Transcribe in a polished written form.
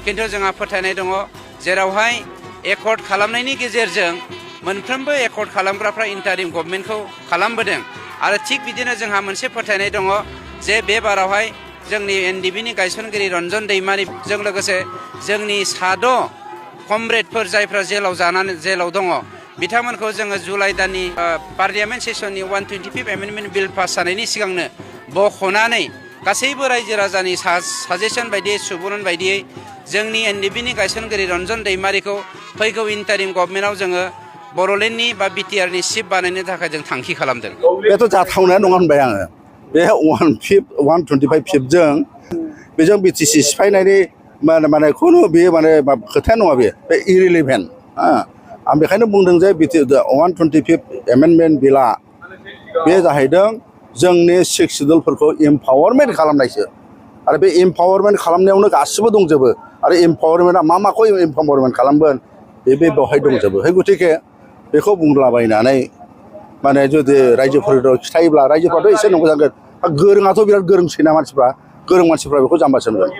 किन्तु जोंहा फोथायनाय दङ जेरावहाय एकर्ड खालामनायनि गेजेरजों मोनफ्रोमबो एकर्ड खालामग्राफ्रा इन्टारिम गभर्नमेन्टखौ खालामबोदों आरो थिग बिदिनो जोंहा मोनसे फोथायनाय दङ जे बे बारावहाय जोंनि एनडिबिनि गायसनगिरि रन्जन दैमारिजों लोगोसे जोंनि साद' कमरेडफोर जायफ्रा जेलाव दङ बिथांमोनखौ जोङो जुलाइ दाननि पार्लियामेन्ट सेसननि 125 एमेन्डमेन्ट बिल पास जानायनि सिगांनो बख'नानै गासैबो रायजो राजानि साजेसन बायदियै सुबुरुन बायदियै जोंनि एनडिबिनि गायसनगिरि रन्जन दैमारिखौ फैगौ इन्टारिम गभर्नमेन्टआव जोङो बर'लेण्डनि बा बिटिआरनि चिफ बानायनो थाखाय जों थांखि खालामदों। बेथ' जाथावनाया नङा होनबाय आङो। बे 125 फिफजों बेजों बिटिसि सिफायनायनि माने खुनु बेयो माने खोथाया नङा बे इरिलिभेन्ट। आं बेखायनो बुंदों जे 125 एमेन्डमेन्ट बिला बे जाहैदों जोंनि 6 सिडुलफोरखौ एम्पावारमेन्ट खालामनायसो आरो बे एम्पावारमेन्ट खालामनायावनो गासिबो दंजोबो आरो एम्पावारमेन्टआ माखौ एम्पावारमेन्ट खालामगोन बे बेवहाय दंजोबो। गतिके बेखौ बुंलाबायनानै माने जुदि रायजोफोर खिथायोब्ला रायजोफ्राथ' एसे नंगौ जागोन। गोरोङाथ' बिराद गोरोंसैना मानसिफ्रा गोरों मानसिफ्रा बेखौ जाम्बासो मोनगोन।